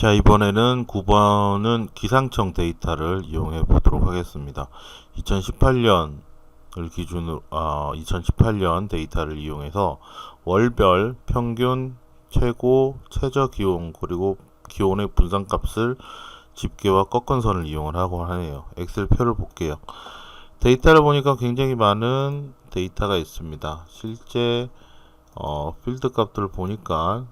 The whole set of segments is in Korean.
자, 이번에는 9번은 기상청 데이터를 이용해 보도록 하겠습니다. 2018년을 기준으로 2018년 데이터를 이용해서 월별 평균 최고 최저 기온 그리고 기온의 분산값을 집계와 꺾은선을 이용을 하고 하네요. 엑셀 표를 볼게요. 데이터를 보니까 굉장히 많은 데이터가 있습니다. 실제 필드 값들을 보니까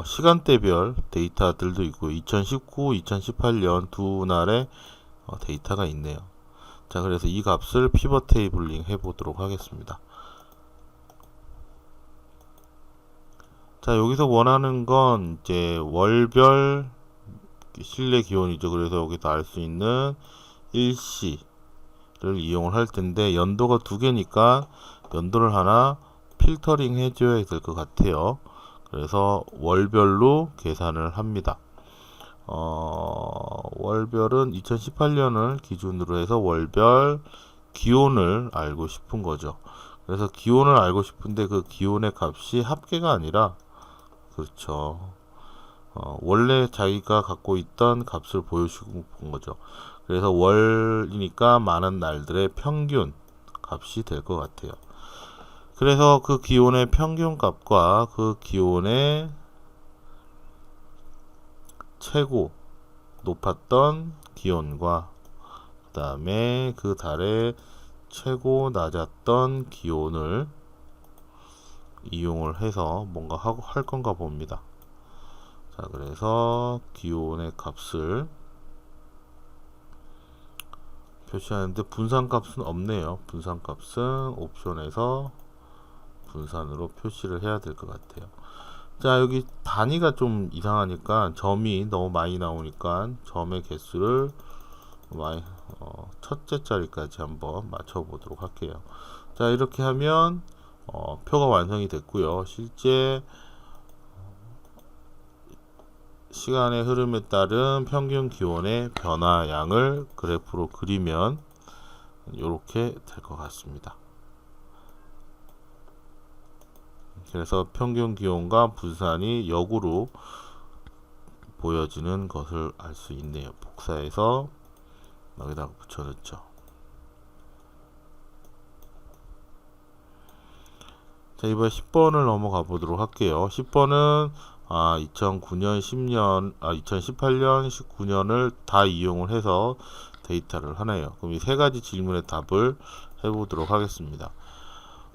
시간대별 데이터들도 있고 2019, 2018년 두 날의 데이터가 있네요. 자, 그래서 이 값을 피벗 테이블링 해보도록 하겠습니다. 자, 여기서 원하는 건 이제 월별 실내 기온이죠. 그래서 여기서 알 수 있는 일시를 이용을 할 텐데 연도가 두 개니까 연도를 하나 필터링 해줘야 될 것 같아요. 그래서 월별로 계산을 합니다. 월별은 2018년을 기준으로 해서 월별 기온을 알고 싶은 거죠. 그래서 기온을 알고 싶은데 그 기온의 값이 합계가 아니라, 그렇죠. 원래 자기가 갖고 있던 값을 보여주고 본 거죠. 그래서 월이니까 많은 날들의 평균 값이 될 것 같아요. 그래서 그 기온의 평균 값과 그 기온의 최고 높았던 기온과 그 다음에 그 달의 최고 낮았던 기온을 이용을 해서 뭔가 할 건가 봅니다. 자, 그래서 기온의 값을 표시하는데 분산값은 없네요. 분산값은 옵션에서 분산으로 표시를 해야 될 것 같아요. 자, 여기 단위가 좀 이상하니까 점이 너무 많이 나오니까 점의 개수를 첫째 자리까지 한번 맞춰 보도록 할게요. 자, 이렇게 하면 표가 완성이 됐고요. 실제 시간의 흐름에 따른 평균 기온의 변화량을 그래프로 그리면 이렇게 될 것 같습니다. 그래서 평균 기온과 분산이 역으로 보여지는 것을 알 수 있네요. 복사해서 여기다가 붙여넣죠. 자, 이번에 10번을 넘어가 보도록 할게요. 10번은 2009년, 10년, 2018년, 19년을 다 이용을 해서 데이터를 하네요. 그럼 이 세 가지 질문의 답을 해보도록 하겠습니다.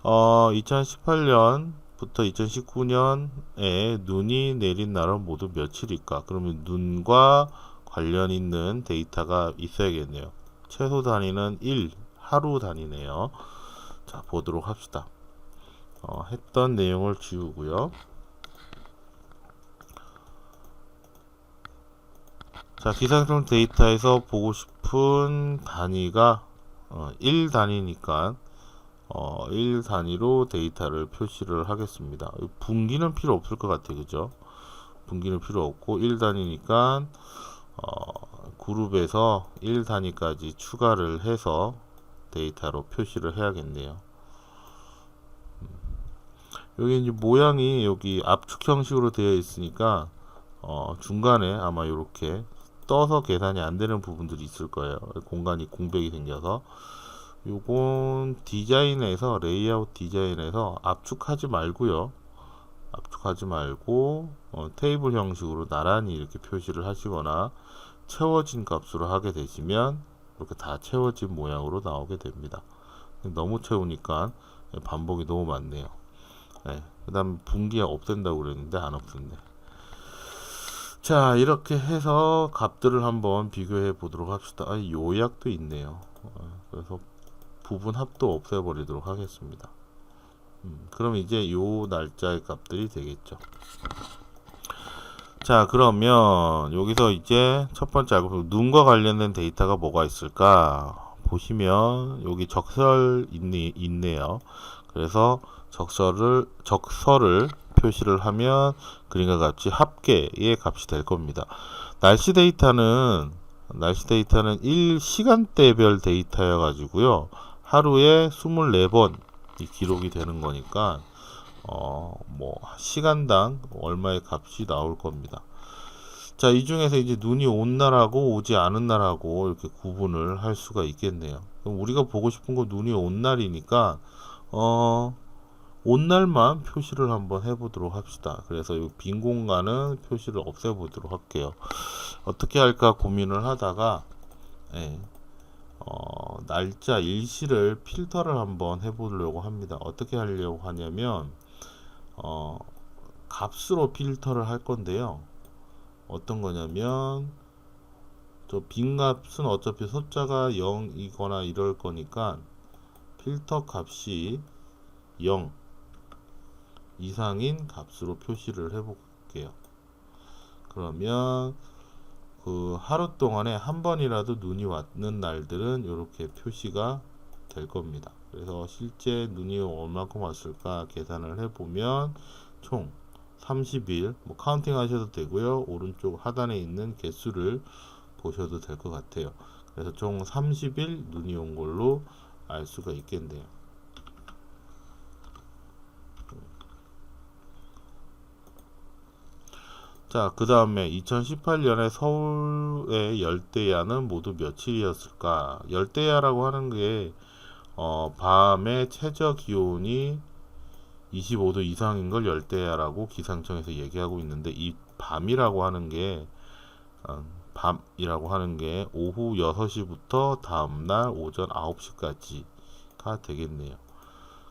2018년부터 2019년에 눈이 내린 날은 모두 며칠일까? 그러면 눈과 관련 있는 데이터가 있어야겠네요. 최소 단위는 1, 하루 단위네요. 자, 보도록 합시다. 했던 내용을 지우고요. 자, 기상청 데이터에서 보고 싶은 단위가 1 단위니까 1 단위로 데이터를 표시를 하겠습니다. 분기는 필요 없을 것 같아요. 그죠? 분기는 필요 없고 1 단위니까 그룹에서 1 단위까지 추가를 해서 데이터로 표시를 해야겠네요. 여기 이제 모양이 여기 압축 형식으로 되어 있으니까 중간에 아마 이렇게 떠서 계산이 안 되는 부분들이 있을 거예요. 공간이 공백이 생겨서. 요건 디자인에서 레이아웃 디자인에서 압축하지 말고요. 압축하지 말고 테이블 형식으로 나란히 이렇게 표시를 하시거나 채워진 값으로 하게 되시면 이렇게 다 채워진 모양으로 나오게 됩니다. 너무 채우니까 반복이 너무 많네요. 네, 그 다음 분기가 없앤다고 그랬는데 안 없앤네. 자, 이렇게 해서 값들을 한번 비교해 보도록 합시다. 요약도 있네요. 그래서 부분 합도 없애버리도록 하겠습니다. 그럼 이제 요 날짜의 값들이 되겠죠. 자, 그러면 여기서 이제 첫 번째 알고 눈과 관련된 데이터가 뭐가 있을까 보시면 여기 적설 있네요. 그래서 적설을 표시를 하면 그림과 같이 합계의 값이 될 겁니다. 날씨 데이터는 1시간대별 데이터여 가지고요. 하루에 24번 기록이 되는 거니까 뭐 시간당 얼마의 값이 나올 겁니다. 자, 이 중에서 이제 눈이 온 날하고 오지 않은 날하고 이렇게 구분을 할 수가 있겠네요. 그럼 우리가 보고 싶은 거 눈이 온 날이니까 온 날만 표시를 한번 해보도록 합시다. 그래서 이 빈 공간은 표시를 없애보도록 할게요. 어떻게 할까 고민을 하다가 예, 날짜 일시를 필터를 한번 해보려고 합니다. 어떻게 하려고 하냐면 값으로 필터를 할 건데요. 어떤 거냐면 저 빈값은 어차피 숫자가 0이거나 이럴 거니까 필터 값이 0 이상인 값으로 표시를 해볼게요. 그러면 그 하루 동안에 한 번이라도 눈이 왔는 날들은 이렇게 표시가 될 겁니다. 그래서 실제 눈이 얼마큼 왔을까 계산을 해보면 총 30일 뭐 카운팅 하셔도 되고요. 오른쪽 하단에 있는 개수를 보셔도 될 것 같아요. 그래서 총 30일 눈이 온 걸로 알 수가 있겠네요. 자, 그 다음에 2018년에 서울의 열대야는 모두 며칠이었을까? 열대야라고 하는 게 밤에 최저 기온이 25도 이상인 걸 열대야라고 기상청에서 얘기하고 있는데, 이 밤이라고 하는 게 밤이라고 하는 게 오후 6시부터 다음날 오전 9시까지가 되겠네요.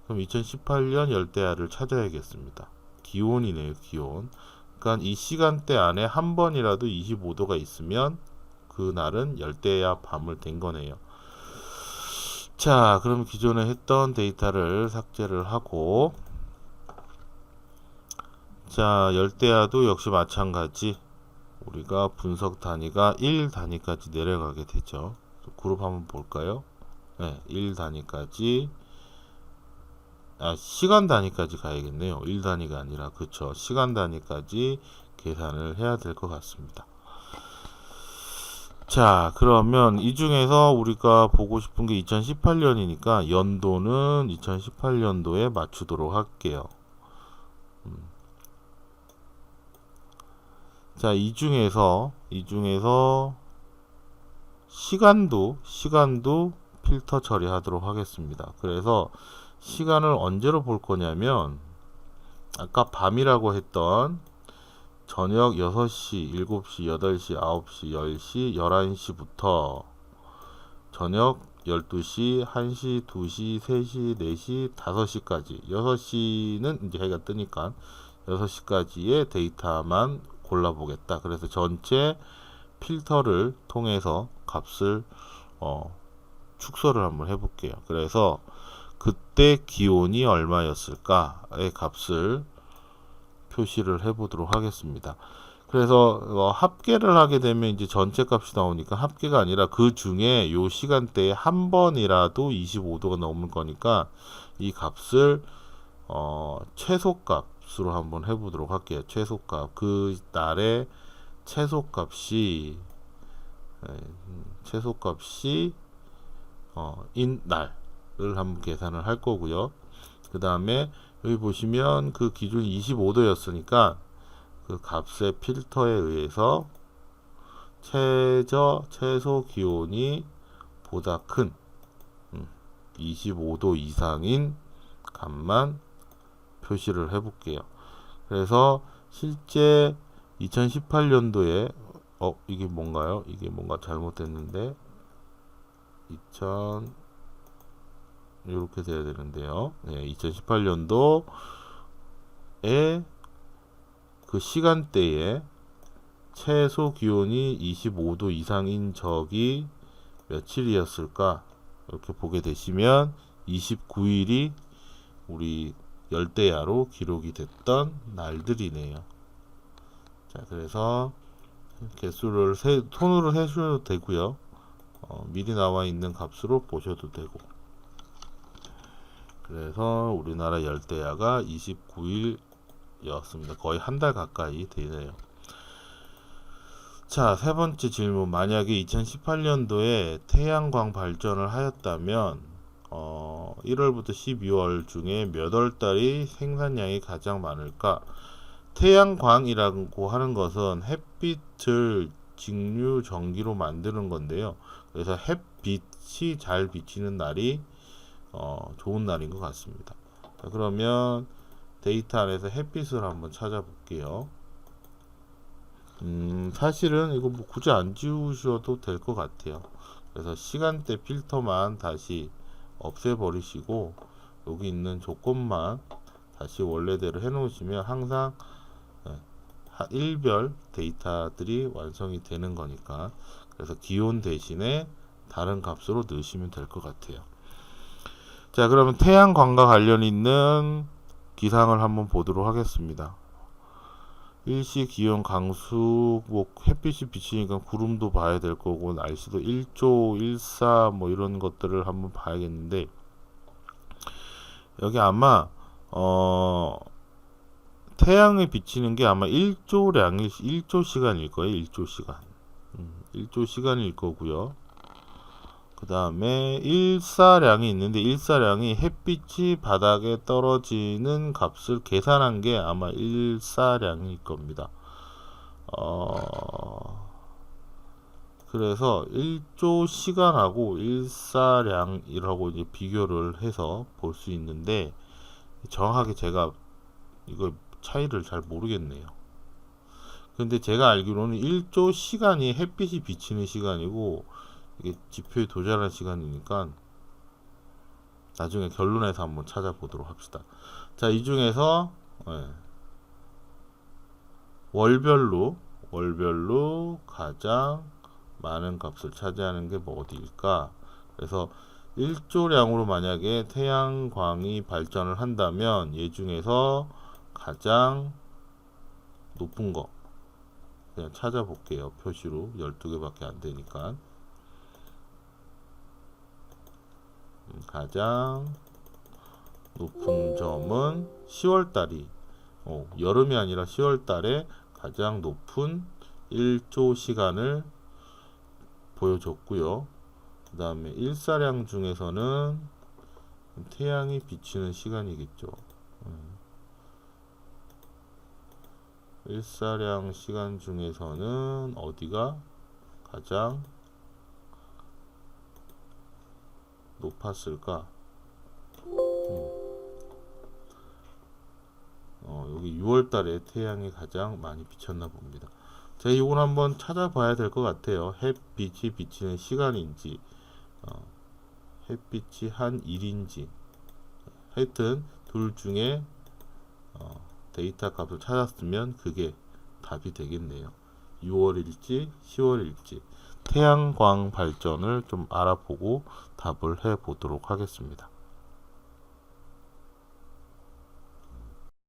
그럼 2018년 열대야를 찾아야겠습니다. 기온이네요, 기온. 그러니까 이 시간대 안에 한 번이라도 25도가 있으면 그날은 열대야 밤을 된 거네요. 자, 그럼 기존에 했던 데이터를 삭제를 하고, 자, 열대야도 역시 마찬가지 우리가 분석 단위가 1 단위까지 내려가게 되죠. 그룹 한번 볼까요? 네, 1 단위까지, 시간 단위까지 가야겠네요. 1 단위가 아니라, 그쵸, 시간 단위까지 계산을 해야 될 것 같습니다. 자, 그러면 이 중에서 우리가 보고 싶은 게 2018년이니까 연도는 2018년도에 맞추도록 할게요. 자, 이 중에서 시간도 필터 처리하도록 하겠습니다. 그래서 시간을 언제로 볼 거냐면, 아까 밤이라고 했던 저녁 6시, 7시, 8시, 9시, 10시, 11시부터 저녁 12시, 1시, 2시, 3시, 4시, 5시까지, 6시는 이제 해가 뜨니까 6시까지의 데이터만 골라보겠다. 그래서 전체 필터를 통해서 값을 축소를 한번 해볼게요. 그래서 그때 기온이 얼마였을까의 값을 표시를 해보도록 하겠습니다. 그래서 합계를 하게 되면 이제 전체 값이 나오니까 합계가 아니라 그 중에 요 시간대에 한 번이라도 25도가 넘을 거니까 이 값을 최소값으로 한번 해보도록 할게요. 최소값, 그 날의 최소값이 인 날을 한번 계산을 할 거고요. 그 다음에 여기 보시면 그 기준이 25도였으니까 그 값의 필터에 의해서 최소 기온이 보다 큰 25도 이상인 값만 표시를 해 볼게요. 그래서 실제 2018년도에 이게 뭔가요? 이게 뭔가 잘못됐는데 이렇게 돼야 되는데요. 네, 2018년도에 그 시간대에 최소 기온이 25도 이상인 적이 며칠이었을까? 이렇게 보게 되시면 29일이 우리 열대야로 기록이 됐던 날들이네요. 자, 그래서 개수를 손으로 해셔도 되고요. 미리 나와 있는 값으로 보셔도 되고. 그래서 우리나라 열대야가 29일이었습니다. 거의 한 달 가까이 되네요. 자, 세 번째 질문. 만약에 2018년도에 태양광 발전을 하였다면 1월부터 12월 중에 몇 월 달이 생산량이 가장 많을까? 태양광이라고 하는 것은 햇빛을 직류 전기로 만드는 건데요. 그래서 햇빛이 잘 비치는 날이 좋은 날인 것 같습니다. 자, 그러면 데이터 안에서 햇빛을 한번 찾아볼게요. 사실은 이거 뭐 굳이 안 지우셔도 될 것 같아요. 그래서 시간대 필터만 다시 없애버리시고 여기 있는 조건만 다시 원래대로 해놓으시면 항상 일별 데이터들이 완성이 되는 거니까, 그래서 기온 대신에 다른 값으로 넣으시면 될 것 같아요. 자, 그러면 태양광과 관련 있는 기상을 한번 보도록 하겠습니다. 일시 기온 강수, 뭐 햇빛이 비치니까 구름도 봐야 될 거고 날씨도 일조 일사 뭐 이런 것들을 한번 봐야겠는데, 여기 아마 태양이 비치는 게 아마 1조 시간일 거예요. 1조 시간. 1조 시간일 거고요. 그 다음에 일사량이 있는데, 일사량이 햇빛이 바닥에 떨어지는 값을 계산한 게 아마 일사량일 겁니다. 그래서 1조 시간하고 일사량이라고 이제 비교를 해서 볼 수 있는데, 정확하게 제가 이거 차이를 잘 모르겠네요. 근데 제가 알기로는 1조 시간이 햇빛이 비치는 시간이고, 이게 지표에 도달한 시간이니까 나중에 결론에서 한번 찾아보도록 합시다. 자, 이 중에서 월별로 가장 많은 값을 차지하는 게 뭐 어디일까? 그래서 1조량으로 만약에 태양광이 발전을 한다면 얘 중에서 가장 높은 거 그냥 찾아볼게요. 표시로 12개밖에 안 되니까. 가장 높은 점은 10월달이 여름이 아니라 10월달에 가장 높은 1조 시간을 보여줬고요. 그 다음에 일사량 중에서는 태양이 비치는 시간이겠죠. 일사량 시간 중에서는 어디가 가장 높았을까? 여기 6월달에 태양이 가장 많이 비쳤나 봅니다. 제가 이걸 한번 찾아봐야 될 것 같아요. 햇빛이 비치는 시간인지, 햇빛이 한 일인지, 하여튼 둘 중에 데이터 값을 찾았으면 그게 답이 되겠네요. 6월일지 10월일지 태양광 발전을 좀 알아보고 답을 해 보도록 하겠습니다.